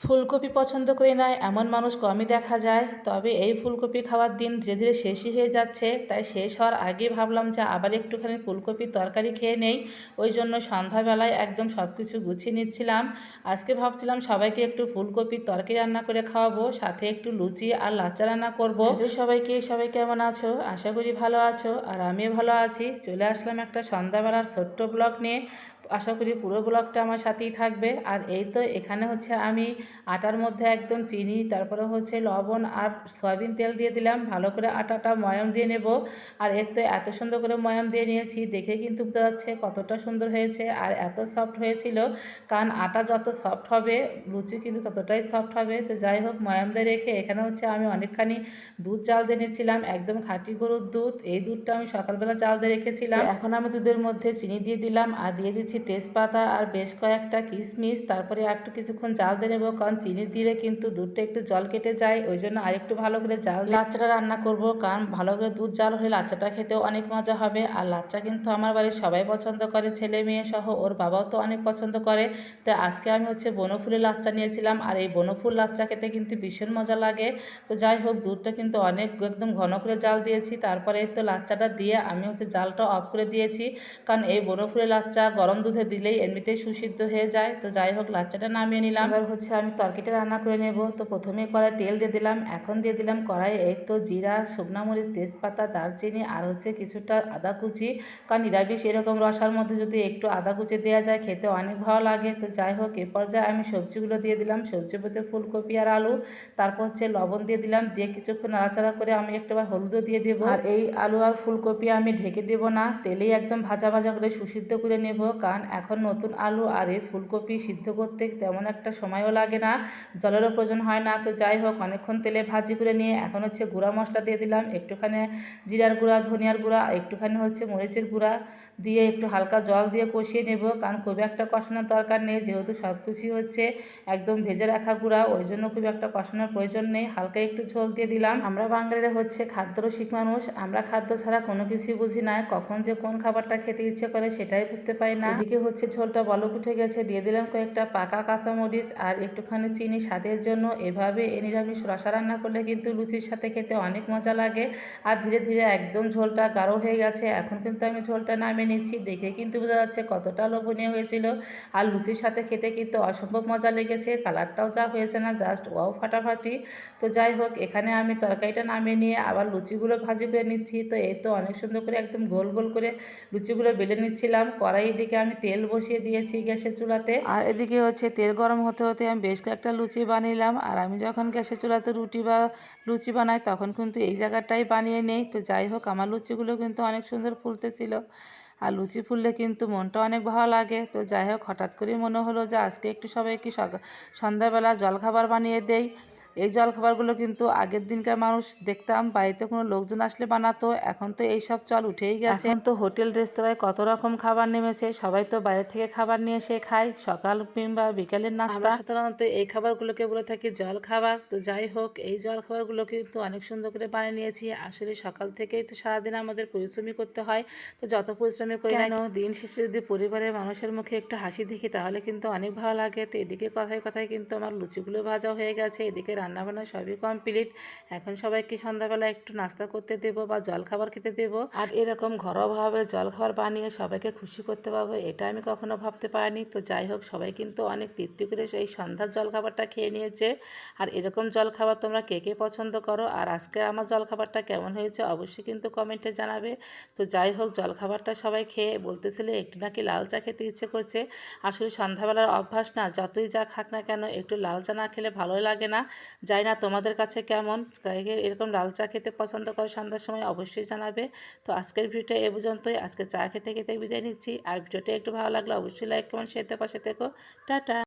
ফুলকপি পছন্দ করি না এমন মানুষ কমই দেখা যায়। তবে এই ফুলকপি খাওয়ার দিন ধীরে ধীরে শেষই হয়ে যাচ্ছে। তাই শেষ হওয়ার আগে ভাবলাম যে আবার একটুখানি ফুলকপির তরকারি খেয়ে নেই। ওই জন্য সন্ধ্যাবেলায় একদম সব কিছু গুছিয়ে নিচ্ছিলাম। আজকে ভাবছিলাম সবাইকে একটু ফুলকপির তরকারি রান্না করে খাওয়াবো, সাথে একটু লুচি আর লাচ্চা রান্না করবো। সবাইকে, সবাই কেমন আছো? আশা করি ভালো আছো, আর আমিও ভালো আছি। চলে আসলাম একটা সন্ধ্যাবেলার ছোট্ট ব্লগ নিয়ে। আশা করি পুরো ব্লগটা আমার সাথেই থাকবে। আর এই তো এখানে হচ্ছে আমি আটার মধ্যে একদম চিনি, তারপরে হচ্ছে লবণ আর সয়াবিন তেল দিয়ে দিলাম। ভালো করে আটাটা ময়াম দিয়ে নেব। আর এর তো এত সুন্দর করে ময়াম দিয়ে নিয়েছি, দেখে কিন্তু বোঝা যাচ্ছে কতটা সুন্দর হয়েছে আর এত সফট হয়েছিল। কারণ আটা যত সফট হবে লুচি কিন্তু ততটাই সফট হবে। তো যাই হোক, ময়াম দিয়ে রেখে এখানে হচ্ছে আমি অনেকখানি দুধ জাল দিয়ে নিচ্ছিলাম, একদম খাঁটি গরুর দুধ। এই দুধটা আমি সকালবেলা জাল দিয়ে রেখেছিলাম। এখন আমি দুধের মধ্যে চিনি দিয়ে দিলাম আর দিয়ে দিচ্ছি তেজপাতা আর বেশ কয়েকটা কিশমিশ। তারপরে একটু কিছুক্ষণ জাল দিয়ে নেবো, কারণ চিনি দিলে কিন্তু দুধটা একটু জল কেটে যায়। ওই জন্য আরেকটু ভালো করে জাল লাচ্চাটা রান্না করব, কারণ ভালো করে দুধ জাল হলে লাচ্চাটা খেতেও অনেক মজা হবে। আর লাচ্চা কিন্তু আমার বাড়ির সবাই পছন্দ করে, ছেলে মেয়ে সহ। ওর বাবাও তো অনেক পছন্দ করে। তো আজকে আমি হচ্ছে বনফুলের লাচ্চা নিয়েছিলাম, আর এই বনফুল লাচ্চা খেতে কিন্তু ভীষণ মজা লাগে। তো যাই হোক, দুধটা কিন্তু অনেক একদম ঘন করে জাল দিয়েছি। তারপরে তো লাচ্চাটা দিয়ে আমি হচ্ছে জালটা অফ করে দিয়েছি, কারণ এই বনফুলের লাচ্চা গরম দুধে দিলেই এমনিতেই সুসিদ্ধ হয়ে যায়। তো যাই হোক, লাচ্চাটা নামিয়ে নিলাম। এবার হচ্ছে আমি তরকারিটা রান্না করে নেব। তো প্রথমে কড়াই তেল দিয়ে দিলাম, এখন দিয়ে দিলাম কড়াই এই তো জিরা, শুকনা মরিচ, তেজপাতা, দারচিনি আর হচ্ছে কিছুটা আদা কুচি। কারণ নিরামিষ এরকম রসার মধ্যে যদি একটু আদা কুচি দেওয়া যায় খেতে অনেক ভালো লাগে। তো যাই হোক, এ পর্যায়ে আমি সবজিগুলো দিয়ে দিলাম। সবজির মধ্যে ফুলকপি আর আলু, তারপর হচ্ছে লবণ দিয়ে দিলাম। দিয়ে কিছুক্ষণ নাড়াচাড়া করে আমি একটাবার হলুদও দিয়ে দেবো। আর এই আলু আর ফুলকপি আমি ঢেকে দেবো না, তেলেই একদম ভাজা ভাজা করে সুসিদ্ধ করে নেব। কারণ এখন নতুন আলু আর এই ফুলকপি সিদ্ধ করতে তেমন একটা সময়ও লাগে না, জলেরও প্রয়োজন হয় না। তো যাই হোক, অনেকক্ষণ তেলে ভাজি করে নিয়ে এখন হচ্ছে গুঁড়া মশলা দিয়ে দিলাম। একটুখানি জিরার গুঁড়া, ধনিয়ার গুঁড়া, একটুখানি হচ্ছে মরিচের গুঁড়া দিয়ে একটু হালকা জল দিয়ে কষিয়ে নেব। কারণ খুব একটা কষানোর দরকার নেই, যেহেতু সব কিছুই হচ্ছে একদম ভেজে রাখা গুঁড়া, ওই জন্য খুব একটা কষানোর প্রয়োজন নেই। হালকা একটু ঝোল দিয়ে দিলাম। আমরা বাঙালিরা হচ্ছে খাদ্যরসিক মানুষ, আমরা খাদ্য ছাড়া কোনো কিছুই বুঝি না। কখন যে কোন খাবারটা খেতে ইচ্ছে করে সেটাই বুঝতে পারি না। এদিকে হচ্ছে ঝোলটা বলক উঠে গেছে, দিয়ে দিলাম কয়েকটা পাকা কাঁচামরিচ আর একটুখানি চিনি স্বাদের জন্য। এভাবে নিরামিষ রসা রান্না করলে কিন্তু লুচির সাথে খেতে অনেক মজা লাগে। আর ধীরে ধীরে একদম ঝোলটা গাঢ় হয়ে গেছে। এখন কিন্তু আমি ঝোলটা নামিয়ে নিচ্ছি, দেখে কিন্তু বোঝা যাচ্ছে কতটা লোভনীয় হয়েছিল। আর লুচির সাথে খেতে কিন্তু অসম্ভব মজা লেগেছে। কালারটাও যা হয়েছে না, জাস্ট ওয়াও ফাটাফাটি। তো যাই হোক, এখানে আমি তরকারিটা নামিয়ে নিয়ে আবার লুচিগুলো ভাজি করে নিচ্ছি। তো এই তো অনেক সুন্দর করে একদম গোল গোল করে লুচিগুলো বেলে নিচ্ছিলাম। কড়াই দিকে আমি তেল বসিয়ে দিয়েছি গ্যাসের চুলাতে, আর এদিকে হচ্ছে তেল গরম হতে হতে আমি বেশ কয়েকটা লুচি বানিলাম। আর আমি যখন গ্যাসের চুলাতে রুটি বা লুচি বানাই তখন কিন্তু এই জায়গাটাই বানিয়ে নেই। তো যাই হোক, আমার লুচিগুলো কিন্তু অনেক সুন্দর ফুলতেছিল। আর লুচি ফুললে কিন্তু মনটা অনেক ভালো লাগে। তো যাই হোক, হঠাৎ করেই মনে হলো যে আজকে একটু সবাইকে সন্ধ্যাবেলা জলখাবার বানিয়ে দেই। এই জলখাবারগুলো কিন্তু আগের দিনকার মানুষ দেখতাম বাড়িতে কোনো লোকজন আসলে বানাতো, এখন তো এইসব চল উঠেই গেছে। এখন তো হোটেল রেস্তোরাঁয় কত রকম খাবার নেমেছে, সবাই তো বাইরে থেকে খাবার নিয়ে এসে খায় সকাল কিংবা বিকালের নাস্তা। সাধারণত এই খাবারগুলোকে বলে থাকি জল খাবার। তো যাই হোক, এই জল খাবারগুলো কিন্তু অনেক সুন্দর করে বানিয়ে নিয়েছি। আসলে সকাল থেকেই তো সারাদিন আমাদের পরিশ্রমই করতে হয়। তো যত পরিশ্রমী করি না কেন, দিন শেষে যদি পরিবারের মানুষের মুখে একটু হাসি দেখি তাহলে কিন্তু অনেক ভালো লাগে। তো এদিকে কথায় কথায় কিন্তু আমার লুচিগুলো ভাজা হয়ে গেছে, এদিকে রান্নাবান্না সবই কমপ্লিট। এখন সবাইকে সন্ধ্যাবেলা একটু নাস্তা করতে দেবো বা জলখাবার খেতে দেবো। আর এরকম ঘরোয়াভাবে জলখাবার বানিয়ে সবাইকে খুশি করতে পারবো এটা আমি কখনো ভাবতে পারিনি। তো যাই হোক, সবাই কিন্তু অনেক তৃপ্তি করে সেই সন্ধ্যার জলখাবারটা খেয়ে নিয়েছে। আর এরকম জলখাবার তোমরা কে কে পছন্দ করো, আর আজকে আমার জলখাবারটা কেমন হয়েছে অবশ্যই কিন্তু কমেন্টে জানাবে। তো যাই হোক, জলখাবারটা সবাই খেয়ে বলতেছিল একটু নাকি লাল চা খেতে ইচ্ছে করছে। আসলে সন্ধ্যাবেলার অভ্যাস না, যতই যা খাক না কেন একটু লাল চা না খেলে ভালোই লাগে না। জানি না তোমাদের কাছে কেমন, এরকম লাল চা খেতে পছন্দ করে সন্ধ্যার সময় অবশ্যই জানাবে। তো আজকের ভিডিওটা এ পর্যন্তই। আজকে চা খেতে খেতে বিদায় নিচ্ছি। আর ভিডিওটা একটু ভালো লাগলে অবশ্যই লাইক কমেন্ট শেয়ার দিয়ে পাশে থেকো। টাটা।